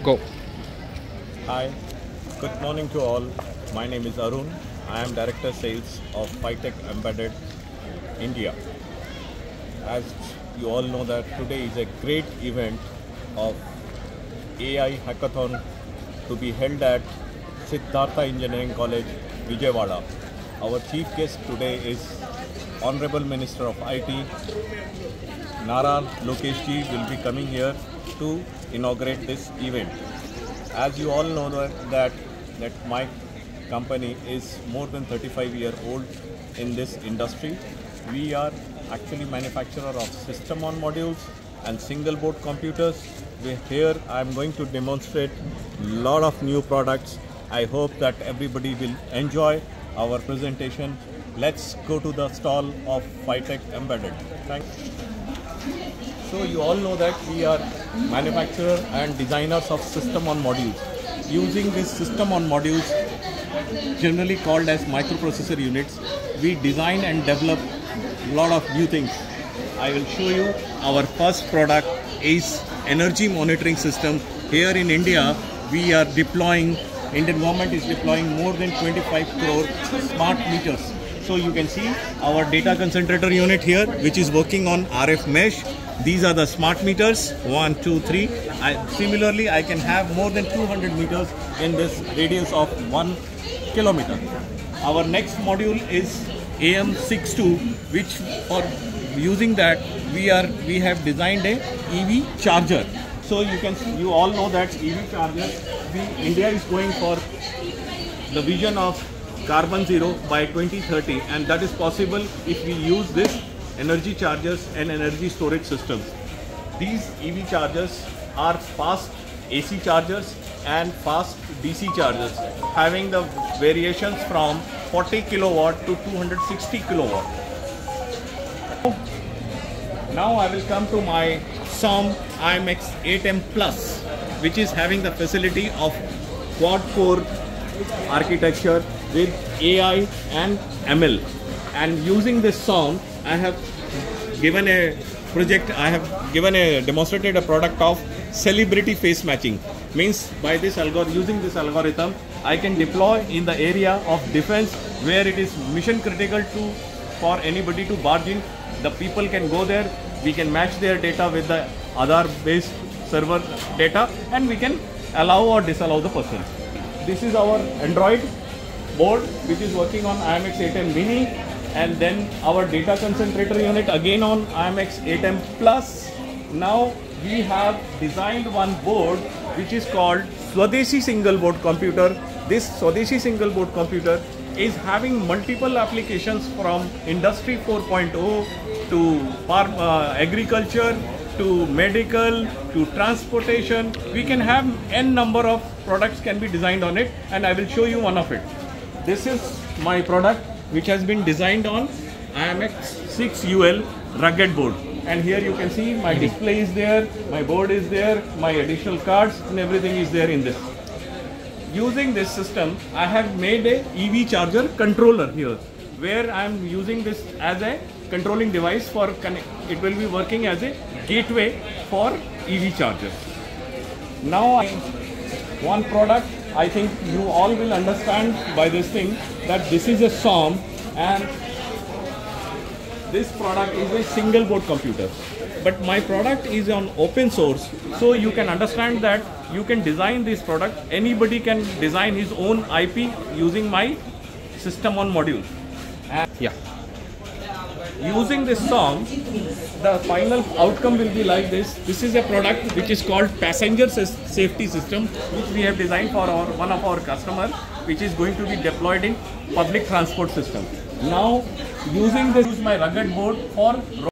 Go. Hi, good morning to all. My name is Arun. I am Director Sales of Phytech Embedded India. As you all know that today is a great event of AI Hackathon to be held at Siddhartha Engineering College, Vijayawada. Our chief guest today is Honorable Minister of IT, Nara Lokesh ji will be coming here to inaugurate this event. As you all know that my company is more than 35-year old in this industry. We are actually manufacturer of system on modules and single board computers. Here I am going to demonstrate a lot of new products. I hope that everybody will enjoy our presentation. Let's go to the stall of Phytech Embedded. Thanks. So you all know that we are manufacturer and designers of system on modules. Using this system on modules, generally called as microprocessor units, we design and develop a lot of new things. I will show you our first product is energy monitoring system. Here in India, we are deploying, Indian government is deploying more than 25 crore smart meters. So you can see our data concentrator unit here, which is working on RF mesh. These are the smart meters, 1, 2, 3. Similarly, I can have more than 200 meters in this radius of 1 kilometer. Our next module is AM62, which for using that we have designed a EV charger. So you all know that EV charger, India is going for the vision of carbon zero by 2030, and that is possible if we use this energy chargers and energy storage systems. These EV chargers are fast AC chargers and fast DC chargers, having the variations from 40 kilowatt to 260 kilowatt. Now I will come to my SOM IMX8M Plus, which is having the facility of quad core architecture with AI and ML. And using this SOM, I have given a project, demonstrated a product of celebrity face matching. Means by this using this algorithm, I can deploy in the area of defense where it is mission critical for anybody to barge in. The people can go there, we can match their data with the Aadhaar based server data, and we can allow or disallow the person. This is our Android board, which is working on IMX8M Mini, and then our data concentrator unit again on IMX8M Plus. Now we have designed one board which is called Swadeshi single board computer. This Swadeshi single board computer is having multiple applications from Industry 4.0 to agriculture, to medical, to transportation. We can have n number of products can be designed on it, and I will show you one of it. This is my product which has been designed on IMX6UL rugged board, and here you can see my display is there, my board is there, my additional cards and everything is there in this. Using this system, I have made a EV charger controller here, where I am using this as a controlling device for it will be working as a gateway for EV chargers. Now one product, I think you all will understand by this thing that this is a SOM, and this product is a single board computer. But my product is on open source, so you can understand that you can design this product. Anybody can design his own IP using my system on module. And Yeah. using this SOM, the final outcome will be like this. This is a product which is called passenger safety system, which we have designed for one of our customers, which is going to be deployed in public transport system. Now using this, my rugged board for